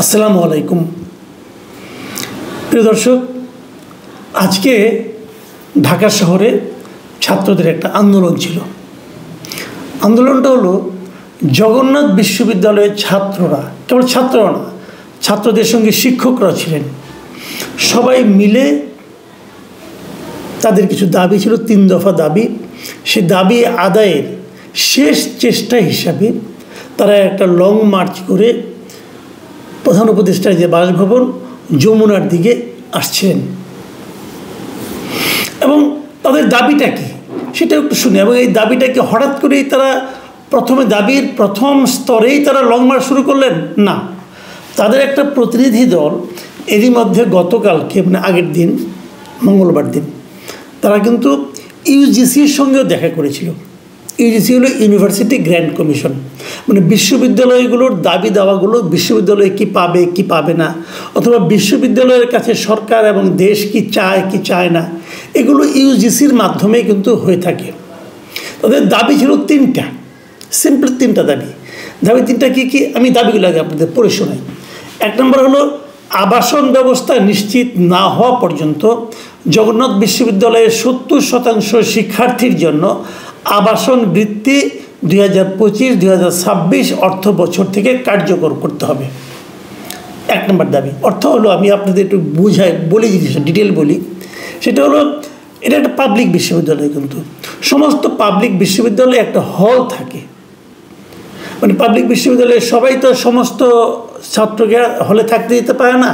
আসসালামু আলাইকুম প্রিয় দর্শক, আজকে ঢাকা শহরে ছাত্রদের একটা আন্দোলন ছিল। আন্দোলনটা হলো জগন্নাথ বিশ্ববিদ্যালয়ের ছাত্ররা, কেবল ছাত্ররা না, ছাত্রদের সঙ্গে শিক্ষকরা ছিলেন, সবাই মিলে তাদের কিছু দাবি ছিল, 3 দফা দাবি। সে দাবি আদায়ের শেষ চেষ্টা হিসাবে তারা একটা লং মার্চ করে প্রধান উপদেষ্টার যে বাসভবন যমুনার দিকে আসছেন। এবং তাদের দাবিটা কি সেটা একটু শুনি। এবং এই দাবিটাকে হঠাৎ করেই তারা প্রথমে দাবির প্রথম স্তরেই তারা লং মার্চ শুরু করলেন না। তাদের একটা প্রতিনিধি দল এরই মধ্যে গতকালকে মানে আগের দিন মঙ্গলবার দিন তারা কিন্তু ইউজিসির সঙ্গেও দেখা করেছিল। ইউজিসি হলো ইউনিভার্সিটি গ্র্যান্ট কমিশন, মানে বিশ্ববিদ্যালয়গুলোর দাবি দাওয়াগুলো বিশ্ববিদ্যালয় কি পাবে কি পাবে না, অথবা বিশ্ববিদ্যালয়ের কাছে সরকার এবং দেশ কি চায় না, এগুলো ইউজিসির মাধ্যমে কিন্তু হয়ে থাকে। তাদের দাবি ছিল 3টা, সিম্পল 3টা দাবি। দাবি 3টা কী কী আমি দাবিগুলো আগে আপনাদের পড়ে শোনাই। 1 নম্বর হলো আবাসন ব্যবস্থা নিশ্চিত না হওয়া পর্যন্ত জগন্নাথ বিশ্ববিদ্যালয়ের 70% শিক্ষার্থীর জন্য আবাসন বৃত্তি 2025-2026 অর্থ বছর থেকে কার্যকর করতে হবে। 1 নম্বর দাবি। অর্থ হলো, আমি আপনাদের একটু বলি, জিনিসটা ডিটেল বলি। সেটা হলো, এটা একটা পাবলিক বিশ্ববিদ্যালয়, কিন্তু সমস্ত পাবলিক বিশ্ববিদ্যালয়ে একটা হল থাকে। মানে পাবলিক বিশ্ববিদ্যালয়ে সবাই তো সমস্ত ছাত্রকে হলে থাকতে দিতে পারে না।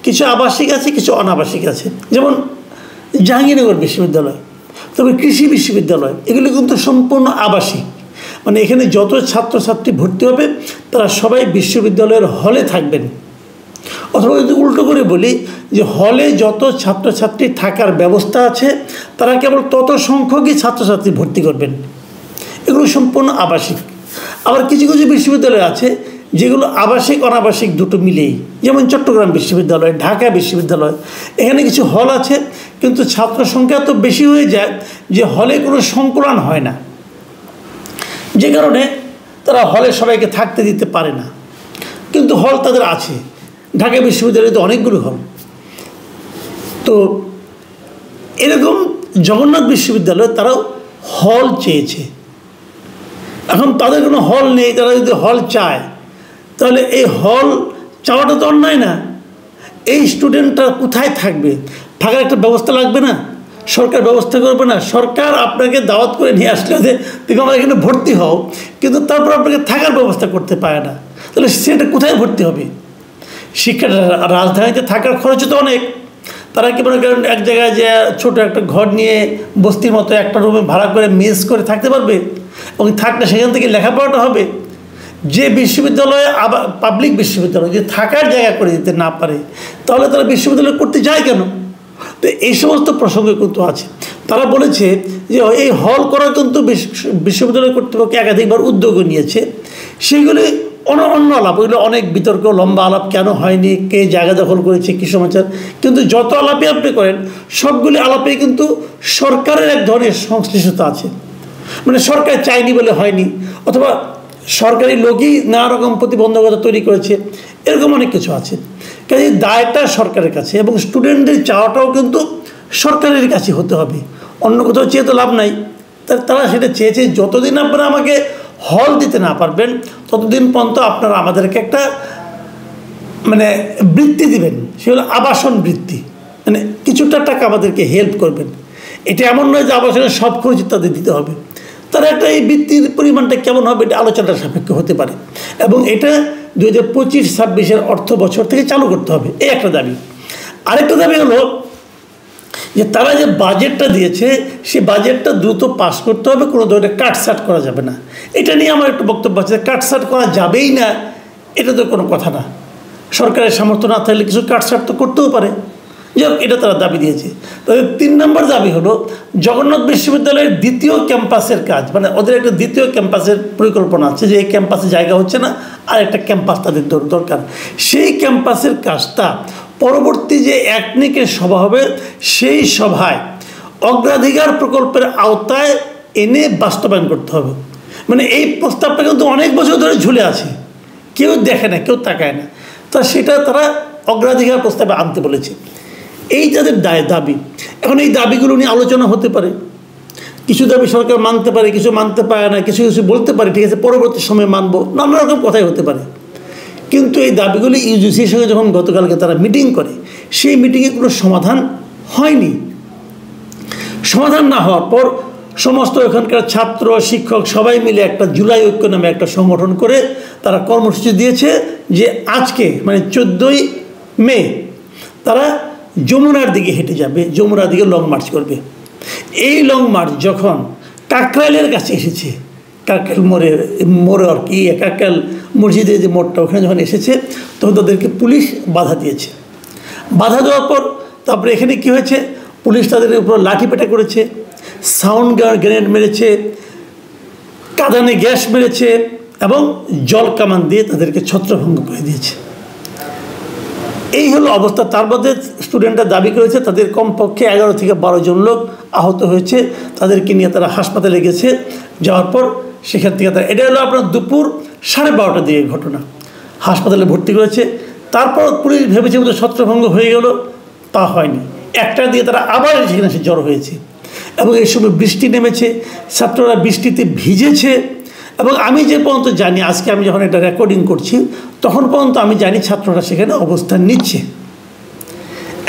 কিছু আবাসিক আছে, কিছু অনাবাসিক আছে। যেমন জাহাঙ্গীরনগর বিশ্ববিদ্যালয়, তবে কৃষি বিশ্ববিদ্যালয়, এগুলো কিন্তু সম্পূর্ণ আবাসিক। মানে এখানে যত ছাত্রছাত্রী ভর্তি হবে তারা সবাই বিশ্ববিদ্যালয়ের হলে থাকবেন। অথবা যদি উল্টো করে বলি যে হলে যত ছাত্রছাত্রী থাকার ব্যবস্থা আছে তারা কেবল তত সংখ্যকই ছাত্রছাত্রী ভর্তি করবেন। এগুলো সম্পূর্ণ আবাসিক। আবার কিছু কিছু বিশ্ববিদ্যালয় আছে যেগুলো আবাসিক অনাবাসিক দুটো মিলেই, যেমন চট্টগ্রাম বিশ্ববিদ্যালয়, ঢাকা বিশ্ববিদ্যালয়, এখানে কিছু হল আছে কিন্তু ছাত্র সংখ্যা এত বেশি হয়ে যায় যে হলে কোনো সংকুলান হয় না, যে কারণে তারা হলে সবাইকে থাকতে দিতে পারে না। কিন্তু হল তাদের আছে। ঢাকা বিশ্ববিদ্যালয়ে তো অনেকগুলো হল। তো এরকম জগন্নাথ বিশ্ববিদ্যালয়ে তারাও হল চেয়েছে। এখন তাদের কোনো হল নেই, তারা যদি হল চায় তাহলে এই হল চাওয়াটা তো অন্যায় না। এই স্টুডেন্টরা কোথায় থাকবে? থাকার একটা ব্যবস্থা লাগবে না? সরকার ব্যবস্থা করবে না? সরকার আপনাকে দাওয়াত করে নিয়ে আসলে যে তুমি আমার এখানে ভর্তি হও, কিন্তু তারপর আপনাকে থাকার ব্যবস্থা করতে পারে না, তাহলে সেটা কোথায় ভর্তি হবে? শিক্ষাটা রাজধানীতে থাকার খরচ তো অনেক। তারা কি মনে করেন এক জায়গায় যে ছোটো একটা ঘর নিয়ে বস্তির মতো একটা রুমে ভাড়া করে মেস করে থাকতে পারবে? এবং থাকলে সেখান থেকে লেখাপড়াটা হবে। যে বিশ্ববিদ্যালয়ে আবার পাবলিক বিশ্ববিদ্যালয় যে থাকার জায়গা করে দিতে না পারে তাহলে তারা বিশ্ববিদ্যালয় করতে যায় কেন? তো এই সমস্ত প্রসঙ্গ কিন্তু আছে। তারা বলেছে যে এই হল করার কিন্তু বিশ্ববিদ্যালয় কর্তৃপক্ষ একাধিকবার উদ্যোগও নিয়েছে। সেগুলি অন্য আলাপ, ওইগুলো অনেক বিতর্ক, লম্বা আলাপ, কেন হয়নি, কে জায়গা দখল করেছে, কী সমাচার। কিন্তু যত আলাপে আপনি করেন সবগুলি আলাপে কিন্তু সরকারের এক ধরনের সংশ্লিষ্টতা আছে। মানে সরকার চায়নি বলে হয়নি, অথবা সরকারি লোকই নানা রকম প্রতিবন্ধকতা তৈরি করেছে, এরকম অনেক কিছু আছে। কাজে দায়টা সরকারের কাছে, এবং স্টুডেন্টদের চাওয়াটাও কিন্তু সরকারের কাছে হতে হবে। অন্য কোথাও চেয়ে তো লাভ নাই। তারা সেটা চেয়েছে, যতদিন আপনারা আমাকে হল দিতে না পারবেন ততদিন পর্যন্ত আপনারা আমাদেরকে একটা মানে বৃত্তি দিবেন, সে হলো আবাসন বৃত্তি। মানে কিছুটা টাকা আমাদেরকে হেল্প করবেন। এটা এমন নয় যে আবাসনের সব খরচ তাদের দিতে হবে। তারা একটা এই বৃত্তির পরিমাণটা কেমন হবে এটা আলোচনার সাপেক্ষে হতে পারে, এবং এটা 2025-26 অর্থ বছর থেকে চালু করতে হবে। এই একটা দাবি। আরেকটা দাবি হলো যে তারা যে বাজেটটা দিয়েছে সেই বাজেটটা দ্রুত পাস করতে হবে, কোনো ধরনের কাটছাট করা যাবে না। এটা নিয়ে আমার একটু বক্তব্য আছে। কাটছাট করা যাবেই না এটা তো কোনো কথা না। সরকারের সামর্থ্য না থাকলে কিছু কাটছাট তো করতেও পারে। যাই হোক, এটা তারা দাবি দিয়েছে। তবে 3 নম্বর দাবি হলো জগন্নাথ বিশ্ববিদ্যালয়ের 2য় ক্যাম্পাসের কাজ, মানে ওদের একটা 2য় ক্যাম্পাসের পরিকল্পনা আছে যে এই ক্যাম্পাসে জায়গা হচ্ছে না, আর একটা ক্যাম্পাস তাদের দরকার। সেই ক্যাম্পাসের কাজটা পরবর্তী যে একনিকের সভা হবে সেই সভায় অগ্রাধিকার প্রকল্পের আওতায় এনে বাস্তবায়ন করতে হবে। মানে এই প্রস্তাবটা কিন্তু অনেক বছর ধরে ঝুলে আছে, কেউ দেখে না, কেউ তাকায় না। সেটা তারা অগ্রাধিকার প্রস্তাবে আনতে বলেছে। এই যাদের দাবি, এখন এই দাবিগুলো নিয়ে আলোচনা হতে পারে। কিছু দাবি সরকার মানতে পারে, কিছু মানতে পারে না, কিছু কিছু বলতে পারে ঠিক আছে পরবর্তী সময়ে মানবো, নানা রকম কথাই হতে পারে। কিন্তু এই দাবিগুলি ইউজিসির সঙ্গে যখন গতকালকে তারা মিটিং করে, সেই মিটিংয়ে কোনো সমাধান হয়নি। সমাধান না হওয়ার পর সমস্ত এখানকার ছাত্র শিক্ষক সবাই মিলে একটা জুলাই ঐক্য নামে একটা সংগঠন করে তারা কর্মসূচি দিয়েছে যে আজকে মানে 14ই মে তারা যমুনার দিকে হেঁটে যাবে, যমুনার দিকে লং মার্চ করবে। এই লং মার্চ যখন কাকরাইলের কাছে এসেছে, কাকরাইল মোড়ে আর কি কাকরাইল মসজিদের যে মোড়টা ওখানে যখন এসেছে তখন তাদেরকে পুলিশ বাধা দিয়েছে। বাধা দেওয়ার পর তারপরে এখানে কী হয়েছে, পুলিশ তাদের উপর লাঠিপেটা করেছে, সাউন্ড গ্রেনেড মেরেছে, কাঁদানে গ্যাস মেরেছে এবং জল কামান দিয়ে তাদেরকে ছত্রভঙ্গ করে দিয়েছে। এই হলো অবস্থা। তার মধ্যে স্টুডেন্টরা দাবি করেছে তাদের কমপক্ষে 11 থেকে 12 জন লোক আহত হয়েছে, তাদেরকে নিয়ে তারা হাসপাতালে গেছে। যাওয়ার পর সেখান থেকে তারা, এটা হলো আপনার দুপুর 12:30টার দিকে ঘটনা, হাসপাতালে ভর্তি করেছে। তারপর পুলিশ ভেবেছে বোধহয় ছত্রভঙ্গ হয়ে গেল, তা হয়নি। 1টার দিকে তারা আবার সেখানে এসে জড়ো হয়েছে এবং এই সময় বৃষ্টি নেমেছে, ছাত্ররা বৃষ্টিতে ভিজেছে। এবং আমি যে পর্যন্ত জানি, আজকে আমি যখন এটা রেকর্ডিং করছি তখন পর্যন্ত আমি জানি ছাত্ররা সেখানে অবস্থান নিচ্ছে।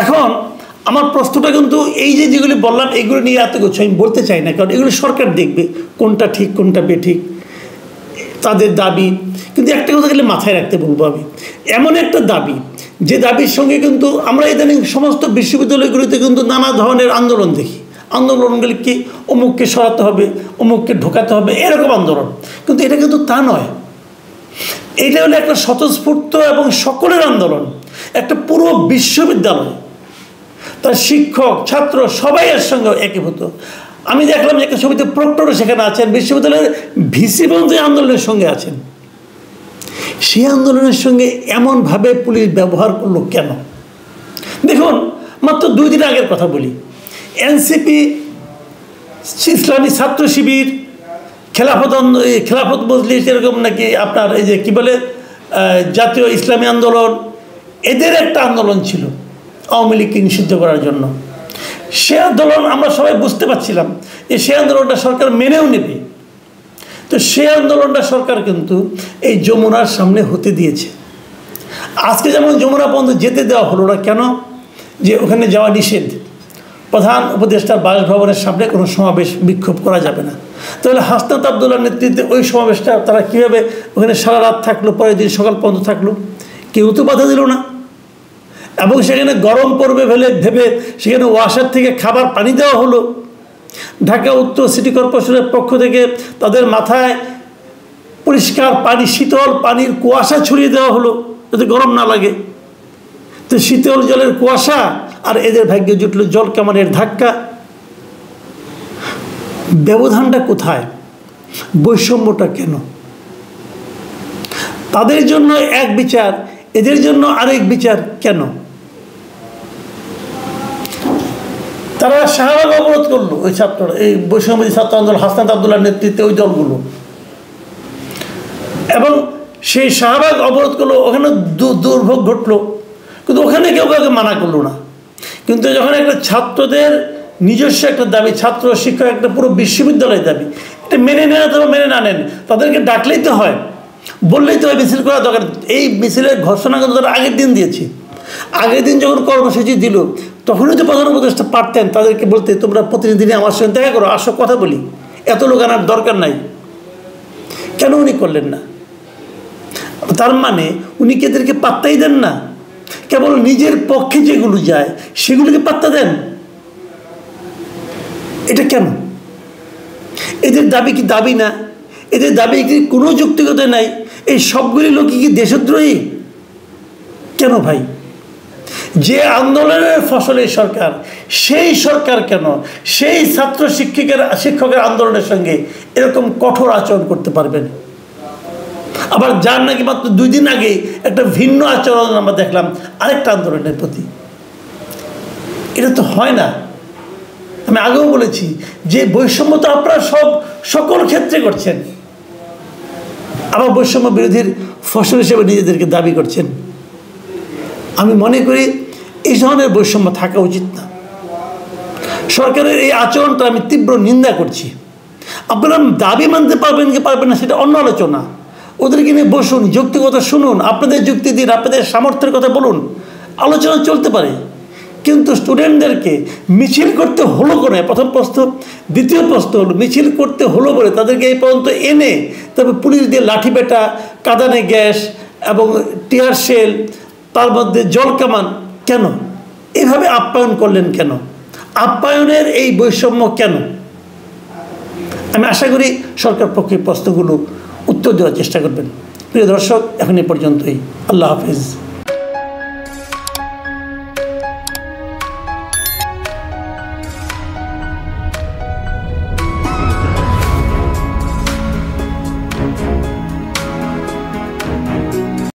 এখন আমার প্রশ্নটা কিন্তু এই যেগুলি বললাম এগুলো নিয়ে এত কিছু আমি বলতে চাই না, কারণ এগুলো সরকার দেখবে কোনটা ঠিক কোনটা বেঠিক, তাদের দাবি। কিন্তু একটা কথা গেলে মাথায় রাখতে বলবো আমি, এমন একটা দাবি যে দাবির সঙ্গে কিন্তু আমরা ইদানিং সমস্ত বিশ্ববিদ্যালয়গুলিতে কিন্তু নানা ধরনের আন্দোলন দেখি। আন্দোলনগুলি কি অমুককে সরাতে হবে, অমুককে ঢোকাতে হবে, এরকম আন্দোলন। কিন্তু এটা কিন্তু তা নয়, এটা হলো একটা স্বতঃস্ফূর্ত এবং সকলের আন্দোলন। একটা পুরো বিশ্ববিদ্যালয়, তার শিক্ষক ছাত্র সবাই এর সঙ্গে একীভূত। আমি দেখলাম যে একটা ছবিতে প্রক্টরও সেখানে আছেন, বিশ্ববিদ্যালয়ের ভিসি পর্যন্ত আন্দোলনের সঙ্গে আছেন। সেই আন্দোলনের সঙ্গে এমনভাবে পুলিশ ব্যবহার করলো কেন? দেখুন, মাত্র 2 দিন আগের কথা বলি, এনসিপি, ইসলামী ছাত্র শিবির, খেলাফত মজলিস, এরকম নাকি আপনার এই যে কী বলে জাতীয় ইসলামী আন্দোলন, এদের একটা আন্দোলন ছিল আওয়ামী লীগকে নিষিদ্ধ করার জন্য। সে আন্দোলন আমরা সবাই বুঝতে পারছিলাম যে সে আন্দোলনটা সরকার মেনেও নেবে। তো সে আন্দোলনটা সরকার কিন্তু এই যমুনার সামনে হতে দিয়েছে। আজকে যেমন যমুনা পর্যন্ত যেতে দেওয়া হলো না কেন? যে ওখানে যাওয়া নিষেধ, প্রধান উপদেষ্টার বাসভবনের সামনে কোনো সমাবেশ বিক্ষোভ করা যাবে না। তাহলে হাসনাত আবদুল্লাহর নেতৃত্বে ওই সমাবেশটা তারা কীভাবে ওখানে সারা রাত থাকলো, পরের দিন সকাল পর্যন্ত থাকলো? কেউ তো বাধা দিল না। এবং সেখানে গরম পড়বে ভেবে সেখানে ওয়াসার থেকে খাবার পানি দেওয়া হলো। ঢাকা উত্তর সিটি কর্পোরেশনের পক্ষ থেকে তাদের মাথায় পরিষ্কার পানি, শীতল পানির কুয়াশা ছড়িয়ে দেওয়া হলো যাতে গরম না লাগে। তো শীতল জলের কুয়াশা আর এদের ভাগ্যে জুটল জল কামানের ধাক্কা। ব্যবধানটা কোথায়? বৈষম্যটা কেন? তাদের জন্য এক বিচার, এদের জন্য আরেক বিচার কেন? তারা শাহবাগ অবরোধ করলো, ওই ছাত্ররা, এই বৈষম্যবাদী ছাত্র আন্দোলন, হাসনাত আবদুল্লাহর নেতৃত্বে ওই দলগুলো, এবং সেই শাহবাগ অবরোধ করলো। ওখানে দুর্ভোগ ঘটলো, কিন্তু ওখানে কেউ কাউকে মানা করলো না। কিন্তু যখন একটা ছাত্রদের নিজস্ব একটা দাবি, ছাত্র শিক্ষক একটা পুরো বিশ্ববিদ্যালয়ের দাবি, এটা মেনে নেন অথবা মেনে না নেন, তাদেরকে ডাকলেই তো হয়, বললেই তো হয় মিছিল করা দরকার। এই মিছিলের ঘোষণা কিন্তু তারা আগের দিন দিয়েছে। আগের দিন যখন কর্মসূচি দিল তখনই তো প্রধান উপদেষ্টা পারতেন তাদেরকে বলতে, তোমরা প্রতিনিধি আমার সঙ্গে দেখা করো, আসো কথা বলি, এত লোক আনার দরকার নাই। কেন উনি করলেন না? তার মানে উনি কি এদেরকে পাত্তাই দেন না? কেবল নিজের পক্ষে যেগুলো যায় সেগুলোকে পাত্তা দেন। এটা কেন? এদের দাবি কি দাবি না? এদের দাবি কি কোনো যৌক্তিকতা নাই? এই সবগুলি লোক কি দেশদ্রোহী? কেন ভাই? যে আন্দোলনের ফসল এই সরকার, সেই সরকার কেন সেই ছাত্র শিক্ষকের আন্দোলনের সঙ্গে এরকম কঠোর আচরণ করতে পারবেন? আবার যার নাকি মাত্র 2 দিন আগে একটা ভিন্ন আচরণ আমরা দেখলাম আরেকটা আন্দোলনের প্রতি। এটা তো হয় না। আমি আগেও বলেছি যে বৈষম্য তো আপনারা সকল ক্ষেত্রে করছেন, আবার বৈষম্য বিরোধীর ফসল হিসেবে নিজেদেরকে দাবি করছেন। আমি মনে করি এই ধরনের বৈষম্য থাকা উচিত না। সরকারের এই আচরণটা আমি তীব্র নিন্দা করছি। আপনারা দাবি মানতে পারবেন কি পারবেন না সেটা অন্য আলোচনা, ওদেরকে নিয়ে বসুন, যুক্তিকতা শুনুন, আপনাদের যুক্তি দিন, আপনাদের সামর্থ্যের কথা বলুন, আলোচনা চলতে পারে। কিন্তু স্টুডেন্টদেরকে মিছিল করতে হলো করে প্রথম প্রশ্ন, দ্বিতীয় প্রশ্ন হলো মিছিল করতে হলো বলে তাদেরকে এই পর্যন্ত এনে তবে পুলিশ দিয়ে লাঠি পেটা, কাঁদানে গ্যাস এবং টিয়ার শেল, তার মধ্যে জল কামান, কেন এভাবে আপ্যায়ন করলেন? কেন আপ্যায়নের এই বৈষম্য কেন? আমি আশা করি সরকার পক্ষে প্রশ্নগুলো উত্তর দেওয়ার চেষ্টা করবেন। প্রিয় দর্শক, এখন এ পর্যন্তই। আল্লাহ হাফিজ।